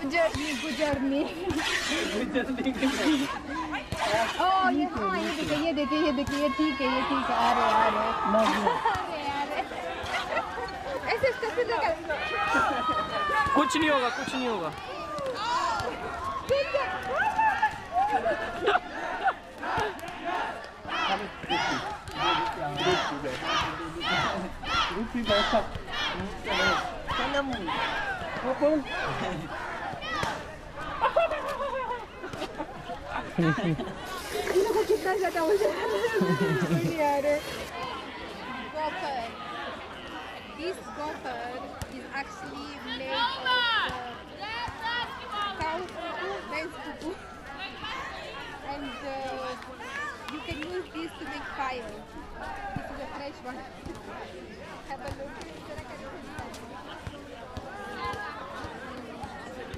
गुजरनी। ओ ये हाँ ये देखिए ये ठीक है आ रहे ऐसे कुछ नहीं होगा कितना ज्यादा हो जाए। This gopher is actually made of cow poo, men's poo, and you can use this to make fire. This is a fresh one. Have a look.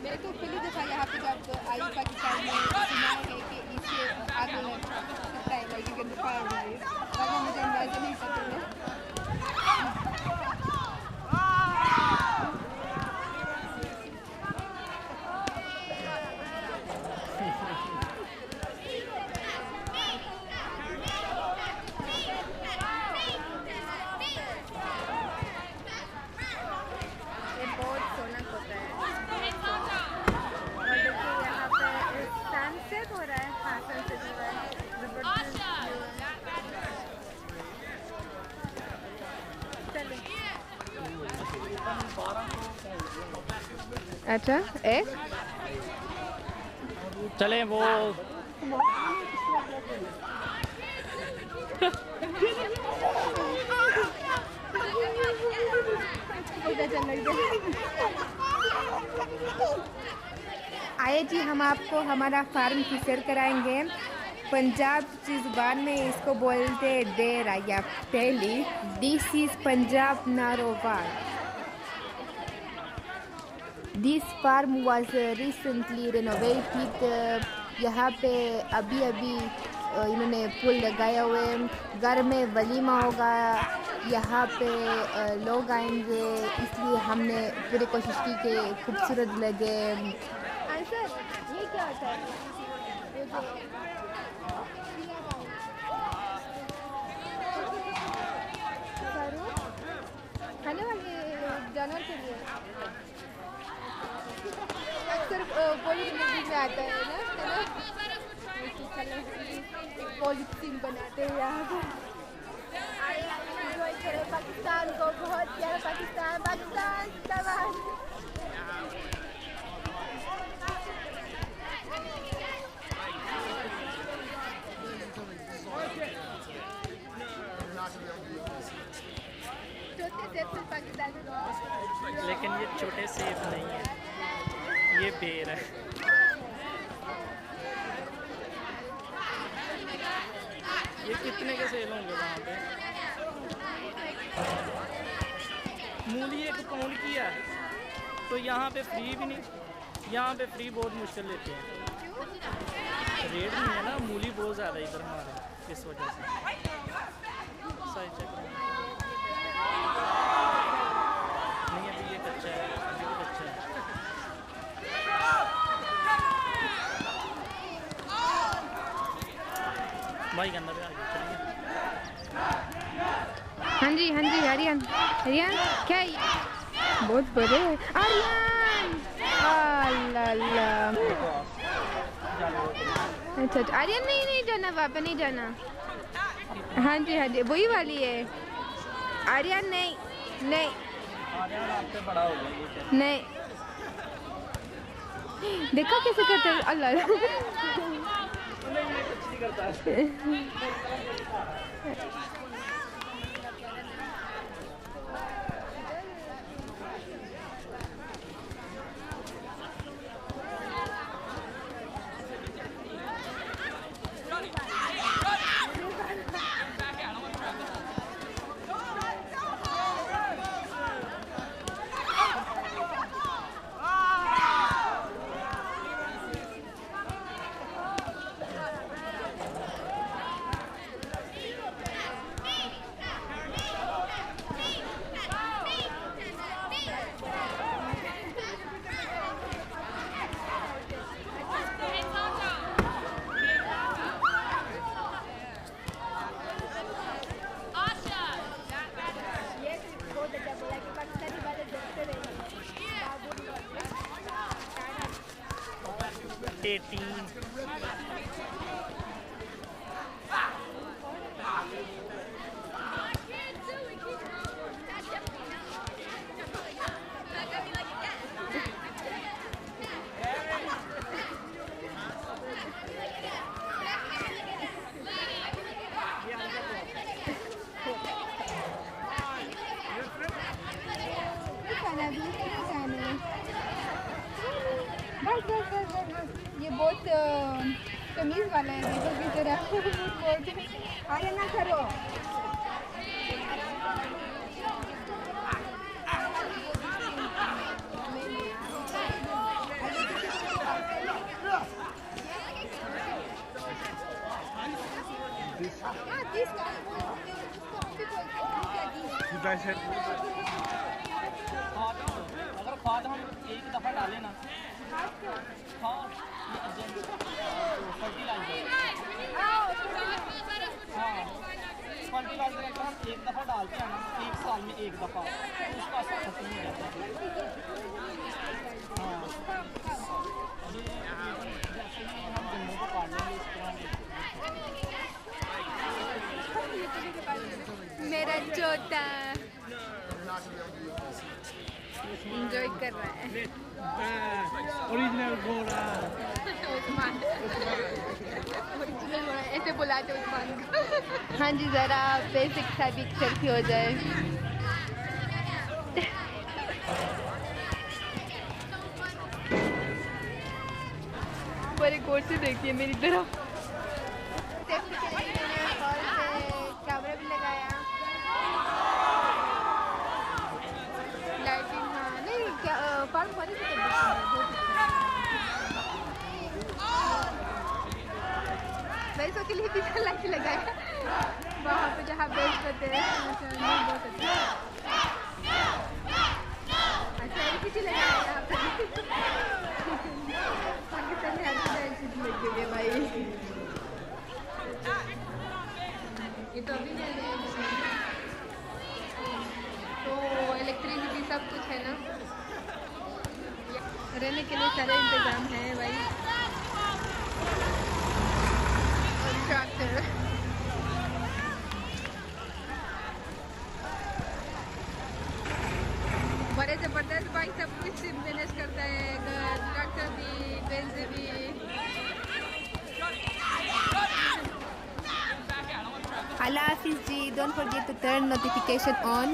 मैं तो पहली दफ़ा यहाँ पे जब आई पाकिस्तान में सुना है कि इसे आग लग सकता है, like you can fire with it. वरना मुझे अंदाज़ा नहीं पता है। अच्छा एक चले वो आइए जी, हम आपको हमारा फार्म की सैर कराएंगे। पंजाब की ज़ुबान में इसको बोलते देर या पहली। This is Punjab Narowal. This farm was recently renovated. यहाँ पे अभी इन्होंने पुल लगाया हुए हैं। घर में वलीमा होगा, यहाँ पे लोग आएंगे, इसलिए हमने पूरी कोशिश की कि खूबसूरत लगे। आंसर ये क्या होता है? खाने वाले जानवर के लिए अक्सर पॉलिथीन में आता है ना, पॉलिथीन बनाते हैं यहाँ पर। पाकिस्तान को बहुत प्यारा पाकिस्तान जिंदाबाद। लेकिन ये छोटे सेब नहीं है, ये बेर है। ये कितने के सेल होंगे वहाँ पे? मूली 1 पाउंड की है, तो यहाँ पे फ्री भी नहीं। यहाँ पे फ्री बहुत मुश्किल लेते हैं, रेट नहीं है ना। मूली बहुत ज़्यादा इधर हमारे, इस वजह से। साइज चेक नहीं, अभी ये कच्चा है, अभी भी कच्चा है। भाई के अंदर भी आ गया, चलिए। हाँ जी हरियान क्या है? बहुत बड़े आर्यन। अच्छा आर्यन नहीं जाना, वहाँ पे नहीं जाना। हाँ जी वही वाली है। आर्यन नहीं देखा कैसे करते हैं? अल्लाह 18। ये बहुत तमीज़ वाला है, देखो किस तरह आगे ना करो। अगर खाद हम एक दफ़ा डालें ना, खाद फर्टिलाइजर, हाँ फर्टिलाइजर अगर हम एक दफ़ा डालते हैं ना, 1 साल में 1 दफ़ा, तो उसका असर खत्म हो जाता है। हाँ जैसे ही हम गन्नों को काट लेंगे इस तरह मेरा चोटा एंजॉय कर रहा है। ओरिजिनल घोड़ा उस्मान ऐसे बुलाते उस्मान को। हाँ जी, ज़रा बेसिक सा भी सेल्फी हो जाए। बड़े गौर से देखिए मेरी तरफ। कैमरा भी लगाया, लाइटिंग, हाँ नहीं फार्म वाली भी कर वैसों के लिए भी लाइट लगाया वहाँ पे जहाँ बेस्ट करते हैं। बहुत अच्छा एलसीडी लगाया यहाँ पे। पाकिस्तान में हर एलसीडी लग गई है भाई। ये तो अभी नहीं है, तो इलेक्ट्रिसिटी सब कुछ है ना, रहने के लिए सारे इंतज़ाम है भाई। ट्रैक्टर बड़े ज़बरदस्त भाई, सब कुछ मैनेज करता है, ट्रैक्टर भी, बेंच भी। Allah Hafiz ji, don't forget to turn notification on.